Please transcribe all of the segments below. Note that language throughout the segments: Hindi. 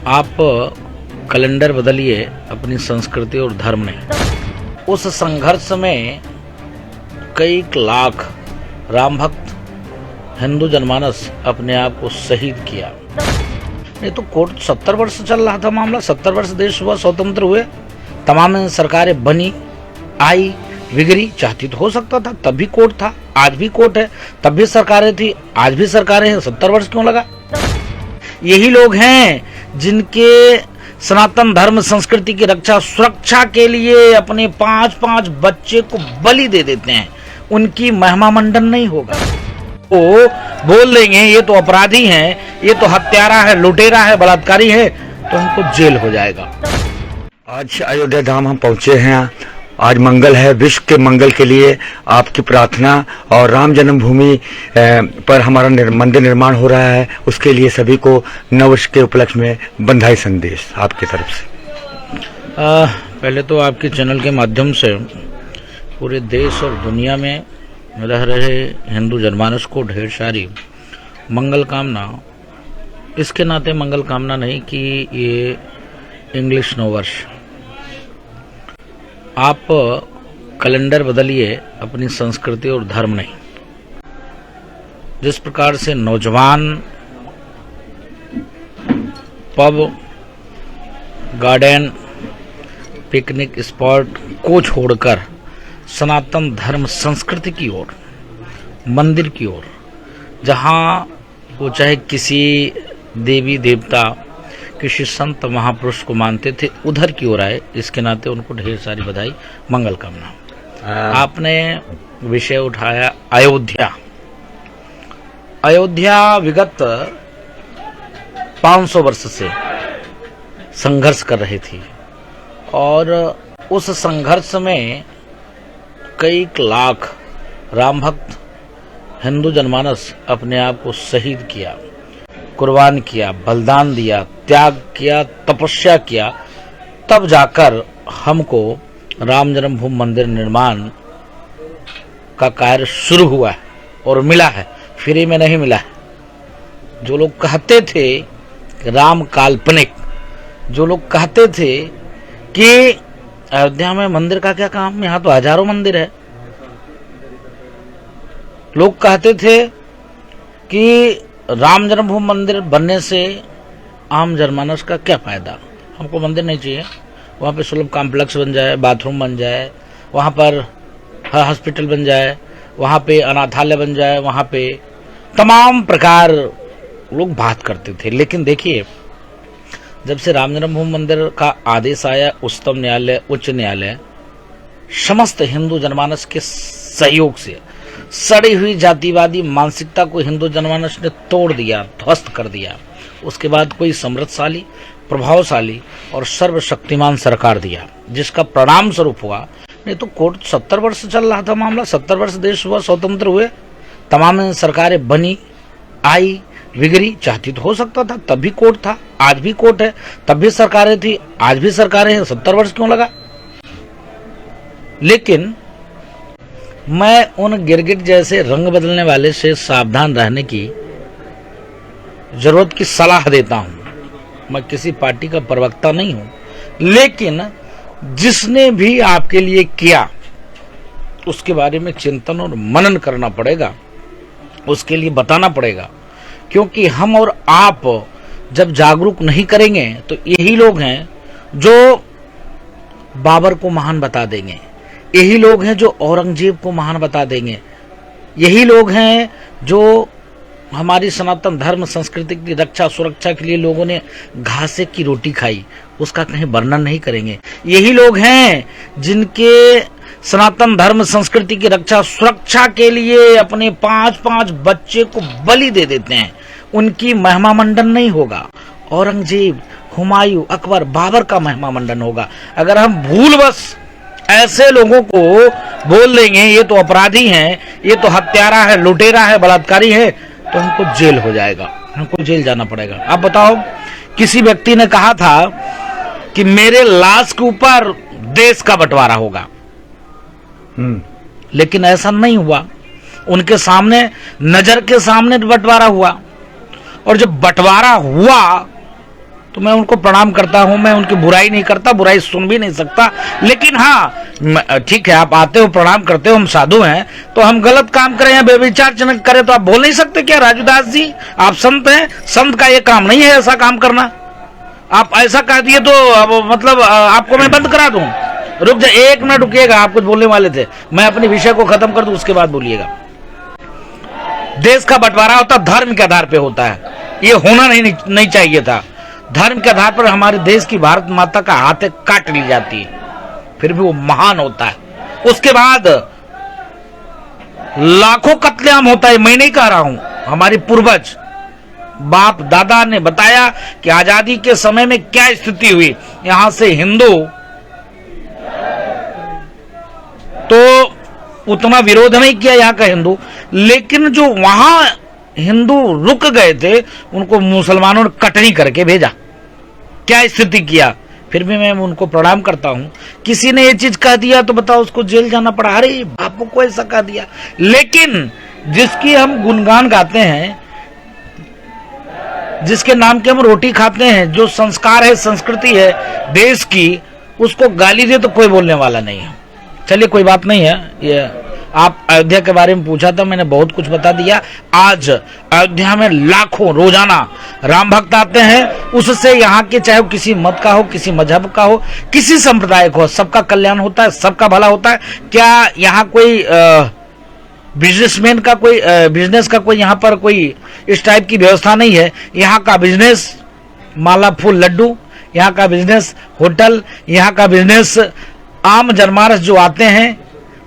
आप कैलेंडर बदलिए, अपनी संस्कृति और धर्म नहीं। उस संघर्ष में कई लाख राम भक्त हिंदू जनमानस अपने आप को शहीद किया। नहीं तो कोर्ट 70 वर्ष चल रहा था मामला, 70 वर्ष देश हुआ, स्वतंत्र हुए, तमाम सरकारें बनी, आई, बिगड़ी, चाहती तो हो सकता था, तब भी कोर्ट था, आज भी कोर्ट है, तब भी सरकारें थी, आज भी सरकारें हैं, 70 वर्ष क्यों लगा? यही लोग हैं जिनके सनातन धर्म संस्कृति की रक्षा सुरक्षा के लिए अपने 5-5 बच्चे को बलि दे देते हैं, उनकी महिमा मंडन नहीं होगा। वो बोल देंगे ये तो अपराधी हैं, ये तो हत्यारा है, लुटेरा है, बलात्कारी है, तो उनको जेल हो जाएगा। आज अयोध्या धाम हम पहुंचे हैं। आज मंगल है, विश्व के मंगल के लिए आपकी प्रार्थना और राम जन्मभूमि पर हमारा मंदिर निर्माण हो रहा है, उसके लिए सभी को नववर्ष के उपलक्ष्य में बधाई संदेश आपकी तरफ से। पहले तो आपके चैनल के माध्यम से पूरे देश और दुनिया में रह रहे हिंदू जनमानस को ढेर सारी मंगल कामना। इसके नाते मंगल कामना नहीं कि ये इंग्लिश नववर्ष। आप कैलेंडर बदलिए, अपनी संस्कृति और धर्म नहीं। जिस प्रकार से नौजवान पब, गार्डन, पिकनिक स्पॉट को छोड़कर सनातन धर्म संस्कृति की ओर, मंदिर की ओर, जहां वो चाहे किसी देवी देवता, किसी संत महापुरुष को मानते थे, उधर की ओर आए। इसके नाते उनको ढेर सारी बधाई, मंगल कामना। आपने विषय उठाया अयोध्या। अयोध्या विगत 500 वर्ष से संघर्ष कर रही थी और उस संघर्ष में कई लाख राम भक्त हिंदू जनमानस अपने आप को शहीद किया, कुर्बान किया, बलिदान दिया, त्याग किया, तपस्या किया, तब जाकर हमको राम जन्मभूमि मंदिर निर्माण का कार्य शुरू हुआ है और मिला है, फ्री में नहीं मिला है। जो लोग कहते थे कि राम काल्पनिक, जो लोग कहते थे कि अयोध्या में मंदिर का क्या काम, यहाँ तो हजारों मंदिर है, लोग कहते थे कि राम जन्मभूमि मंदिर बनने से आम जनमानस का क्या फायदा, हमको मंदिर नहीं चाहिए, वहाँ पे सुलभ कॉम्प्लेक्स बन जाए, बाथरूम बन जाए, वहाँ पर हॉस्पिटल बन जाए, वहाँ पे अनाथालय बन जाए, वहाँ पे तमाम प्रकार लोग बात करते थे। लेकिन देखिए, जब से राम जन्मभूमि मंदिर का आदेश आया, उच्चतम न्यायालय, उच्च न्यायालय, समस्त हिंदू जनमानस के सहयोग से सड़ी हुई जातिवादी मानसिकता को हिंदू जनमानस ने तोड़ दिया, ध्वस्त कर दिया। उसके बाद कोई समृद्धशाली, प्रभावशाली और सर्वशक्तिमान सरकार दिया, जिसका परिणाम स्वरूप हुआ। नहीं तो कोर्ट 70 वर्ष चल रहा था मामला, 70 वर्ष देश हुआ, स्वतंत्र हुए, तमाम सरकारें बनी, आई, बिगड़ी, चाहती तो हो सकता था, तब भी कोर्ट था, आज भी कोर्ट है, तब भी सरकारें थी, आज भी सरकारें हैं, 70 वर्ष क्यों लगा? लेकिन मैं उन गिरगिट जैसे रंग बदलने वाले से सावधान रहने की जरूरत की सलाह देता हूं। मैं किसी पार्टी का प्रवक्ता नहीं हूं, लेकिन जिसने भी आपके लिए किया उसके बारे में चिंतन और मनन करना पड़ेगा, उसके लिए बताना पड़ेगा। क्योंकि हम और आप जब जागरूक नहीं करेंगे तो यही लोग हैं जो बाबर को महान बता देंगे, यही लोग हैं जो औरंगजेब को महान बता देंगे, यही लोग हैं जो हमारी सनातन धर्म संस्कृति की रक्षा सुरक्षा के लिए लोगों ने घासे की रोटी खाई, उसका कहीं वर्णन नहीं करेंगे। यही लोग हैं जिनके सनातन धर्म संस्कृति की रक्षा सुरक्षा के लिए अपने 5-5 बच्चे को बलि दे देते हैं, उनकी महिमा मंडन नहीं होगा। औरंगजेब, हुमायूं, अकबर, बाबर का महिमा मंडन होगा। अगर हम भूलवश ऐसे लोगों को बोल देंगे ये तो अपराधी हैं, ये तो हत्यारा है, लुटेरा है, बलात्कारी है, तो हमको जेल हो जाएगा, हमको जेल जाना पड़ेगा। आप बताओ, किसी व्यक्ति ने कहा था कि मेरे लाश के ऊपर देश का बंटवारा होगा, लेकिन ऐसा नहीं हुआ। उनके सामने, नजर के सामने बंटवारा हुआ, और जब बंटवारा हुआ तो मैं उनको प्रणाम करता हूं, मैं उनकी बुराई नहीं करता, बुराई सुन भी नहीं सकता। लेकिन हाँ ठीक है, आप आते हो प्रणाम करते हो, हम साधु हैं, तो हम गलत काम करें या बेविचार जनक करें तो आप बोल नहीं सकते क्या राजूदास जी? आप संत हैं, संत का ये काम नहीं है ऐसा काम करना। आप ऐसा कह दिए तो अब मतलब आपको मैं बंद करा दूं? रुक जा, 1 मिनट रुकिएगा, आप कुछ बोलने वाले थे, मैं अपने विषय को खत्म कर दूं, उसके बाद बोलिएगा। देश का बंटवारा होता धर्म के आधार पे होता है, ये होना नहीं चाहिए था। धर्म के आधार पर हमारे देश की भारत माता का हाथ काट ली जाती है, फिर भी वो महान होता है। उसके बाद लाखों कत्लेआम होता है, मैं नहीं कह रहा हूं, हमारी पूर्वज बाप दादा ने बताया कि आजादी के समय में क्या स्थिति हुई। यहां से हिंदू तो उतना विरोध नहीं किया यहाँ का हिंदू, लेकिन जो वहां हिंदू रुक गए थे उनको मुसलमानों ने कटनी करके भेजा, क्या स्थिति किया। फिर भी मैं उनको प्रणाम करता हूं। किसी ने ये चीज कह दिया तो बताओ, उसको जेल जाना पड़ा, अरे बापू को ऐसा कह दिया। लेकिन जिसकी हम गुणगान गाते हैं, जिसके नाम के हम रोटी खाते हैं, जो संस्कार है, संस्कृति है देश की, उसको गाली दे तो कोई बोलने वाला नहीं है। चलिए कोई बात नहीं है। ये आप अयोध्या के बारे में पूछा था, मैंने बहुत कुछ बता दिया। आज अयोध्या में लाखों रोजाना राम भक्त आते हैं, उससे यहाँ के चाहे वो किसी मत का हो, किसी मजहब का हो, किसी संप्रदाय का हो, सबका कल्याण होता है, सबका भला होता है। क्या यहाँ कोई बिजनेसमैन का कोई बिजनेस का कोई यहाँ पर कोई इस टाइप की व्यवस्था नहीं है? यहाँ का बिजनेस माला फूल लड्डू, यहाँ का बिजनेस होटल, यहाँ का बिजनेस आम जनमानस जो आते हैं,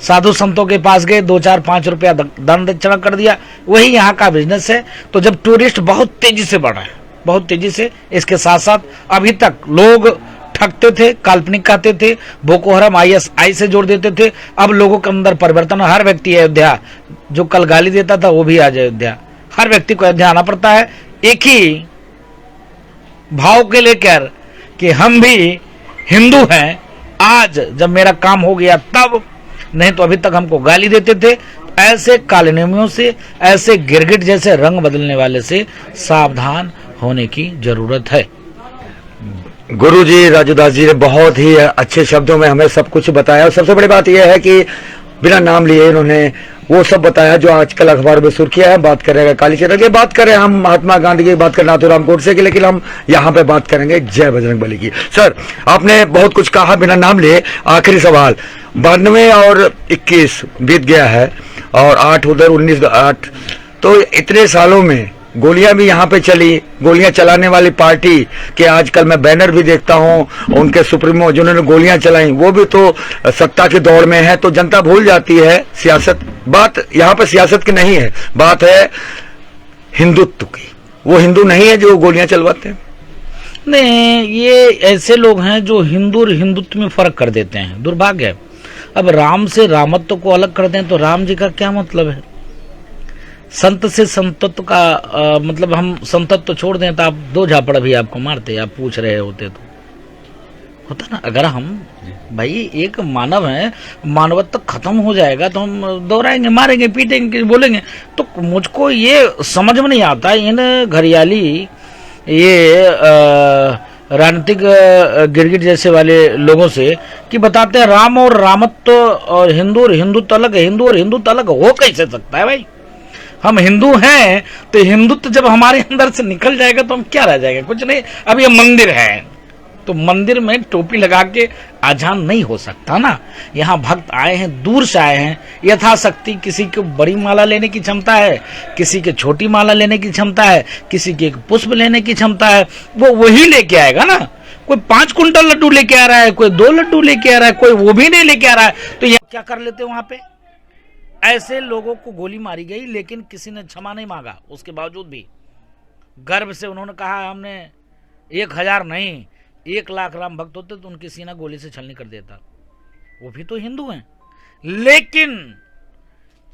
साधु संतों के पास गए, 2-4-5 रुपया दान दक्षिणा कर दिया, वही यहाँ का बिजनेस है। तो जब टूरिस्ट बहुत तेजी से बढ़ रहे हैं, बहुत तेजी से, इसके साथ साथ अभी तक लोग ठगते थे, काल्पनिक कहते थे, बोको हराम ISI से जोड़ देते थे। अब लोगों के अंदर परिवर्तन, हर व्यक्ति अयोध्या, जो कल गाली देता था वो भी आज अयोध्या, हर व्यक्ति को अयोध्या आना पड़ता है, एक ही भाव के लेकर कि हम भी हिंदू हैं। आज जब मेरा काम हो गया तब, नहीं तो अभी तक हमको गाली देते थे। ऐसे कालनेमियों से, ऐसे गिरगिट जैसे रंग बदलने वाले से सावधान होने की जरूरत है। गुरु जी, राजूदास जी ने बहुत ही अच्छे शब्दों में हमें सब कुछ बताया। और सबसे बड़ी बात यह है कि बिना नाम लिए इन्होंने वो सब बताया जो आजकल अखबार में सुर्खियां है। बात करेगा कालीचरण की, बात करें हम महात्मा गांधी की, बात करें नाथूराम गोडसे की, लेकिन हम यहाँ पे बात करेंगे जय बजरंग बली की। सर, आपने बहुत कुछ कहा बिना नाम लिए। आखिरी सवाल, 92 और 21 बीत गया है और 8 उधर 19 8, तो इतने सालों में गोलियां भी यहाँ पे चली, गोलियां चलाने वाली पार्टी के आजकल मैं बैनर भी देखता हूँ, उनके सुप्रीमो जिन्होंने गोलियां चलाई वो भी तो सत्ता की दौड़ में है। तो जनता भूल जाती है सियासत, बात यहाँ पे सियासत की नहीं है, बात है हिंदुत्व की। वो हिंदू नहीं है जो गोलियां चलवाते हैं। नहीं, ये ऐसे लोग हैं जो हिंदू और हिंदुत्व में फर्क कर देते हैं, दुर्भाग्य है। अब राम से रामत्व को अलग कर दें तो राम जी का क्या मतलब है? संत से संतत्व का मतलब हम संतत्व छोड़ दें तो आप 2 झापड़ भी आपको मारते, आप पूछ रहे होते तो होता ना। अगर हम भाई एक मानव है, मानवत्व खत्म हो जाएगा तो हम दोहराएंगे, मारेंगे, पीटेंगे, बोलेंगे। तो मुझको ये समझ में नहीं आता इन घरियाली, ये राजनीतिक गिरगिट जैसे वाले लोगों से कि बताते हैं राम और रामत्व और हिंदुत्व अलग है। हिंदू और हिंदुत्व अलग हो कैसे सकता है भाई? हम हिंदू हैं तो हिंदुत्व जब हमारे अंदर से निकल जाएगा तो हम क्या रह जाएंगे? कुछ नहीं। अब ये मंदिर है तो मंदिर में टोपी लगा के आजान नहीं हो सकता ना। यहाँ भक्त आए हैं, दूर से आए हैं, यथाशक्ति किसी को बड़ी माला लेने की क्षमता है, किसी के छोटी माला लेने की क्षमता है, किसी के एक पुष्प लेने की क्षमता है, वो वही लेके आएगा ना। कोई 5 कुंटल लड्डू लेके आ रहा है, कोई 2 लड्डू लेके आ रहा है, कोई वो भी नहीं लेके आ रहा है, तो ये क्या कर लेते वहां पे? ऐसे लोगों को गोली मारी गई, लेकिन किसी ने क्षमा नहीं मांगा। उसके बावजूद भी गर्व से उन्होंने कहा हमने 1000 नहीं 1 लाख राम भक्त होते तो उनकी सीना गोली से छलनी कर देता। वो भी तो हिंदू हैं। लेकिन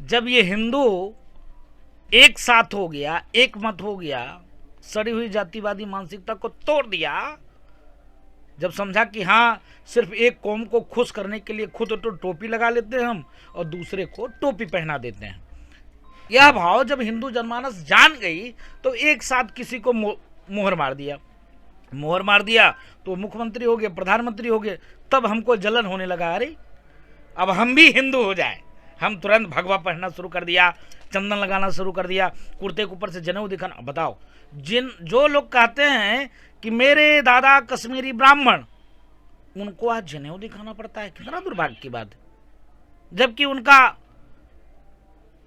जब ये हिंदू एक साथ हो गया, एक मत हो गया, सड़ी हुई जातिवादी मानसिकता को तोड़ दिया, जब समझा कि हाँ सिर्फ एक कौम को खुश करने के लिए खुद तो टोपी लगा लेते हैं हम और दूसरे को टोपी पहना देते हैं, यह भाव जब हिंदू जनमानस जान गई तो एक साथ किसी को मोहर मार दिया। मोहर मार दिया तो मुख्यमंत्री हो गए, प्रधानमंत्री हो गए, तब हमको जलन होने लगा, अरे अब हम भी हिंदू हो जाए। हम तुरंत भगवा पहनना शुरू कर दिया, चंदन लगाना शुरू कर दिया, कुर्ते के ऊपर से जनेऊ दिखाना। बताओ, जो लोग कहते हैं कि मेरे दादा कश्मीरी ब्राह्मण, उनको आज जनेऊ दिखाना पड़ता है, कितना दुर्भाग्य की बात है। जबकि उनका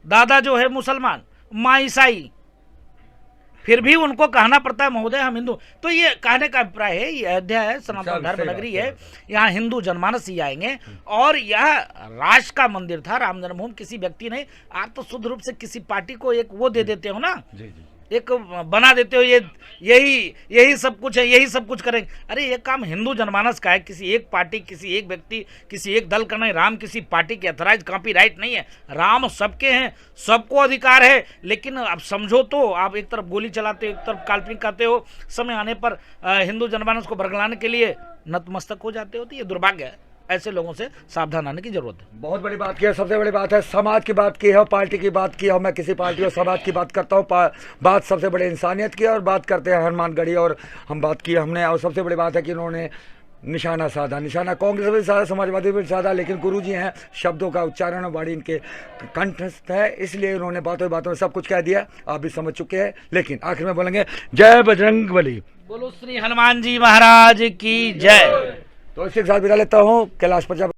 दादा जो है मुसलमान, माँ ईसाई, फिर भी उनको कहना पड़ता है महोदय हम हिंदू। तो ये कहने का अभिप्राय है, ये अयोध्या है, सनातन धर्म नगरी है, यहाँ हिंदू जनमानस ही आएंगे। और यह राष्ट्र का मंदिर था, राम जन्मभूमि, किसी व्यक्ति ने। आप तो शुद्ध रूप से किसी पार्टी को एक वो दे देते हो ना, एक बना देते हो, ये यही सब कुछ है, यही सब कुछ करेंगे। अरे ये काम हिंदू जनमानस का है, किसी एक पार्टी, किसी एक व्यक्ति, किसी एक दल का नहीं। राम किसी पार्टी के अथराइज कॉपीराइट नहीं है, राम सबके हैं, सबको अधिकार है। लेकिन अब समझो तो, आप एक तरफ गोली चलाते हो, एक तरफ काल्पनिक करते हो, समय आने पर हिंदू जनमानस को बरगलाने के लिए नतमस्तक हो जाते हो। तो ये दुर्भाग्य है, ऐसे लोगों से सावधान आने की जरूरत है। बहुत बड़ी बात की है, सबसे बड़ी बात है समाज की बात की है, पार्टी की बात की है। मैं किसी पार्टी और समाज की बात करता हूँ, बात सबसे बड़े इंसानियत की है। और बात करते हैं हनुमानगढ़ी, और हम बात की हमने, और सबसे बड़ी बात है कि इन्होंने निशाना साधा, निशाना कांग्रेस भी साधा, समाजवादी भी साधा, लेकिन गुरुजी हैं, शब्दों का उच्चारण और वाणी इनके कंठस्थ है, इसलिए उन्होंने बातों बातों में सब कुछ कह दिया, आप भी समझ चुके हैं। लेकिन आखिर में बोलेंगे जय बजरंग बली, बोलो श्री हनुमान जी महाराज की जय। तो इसके साथ विदा लेता हूँ। कैलाश प्रजापति।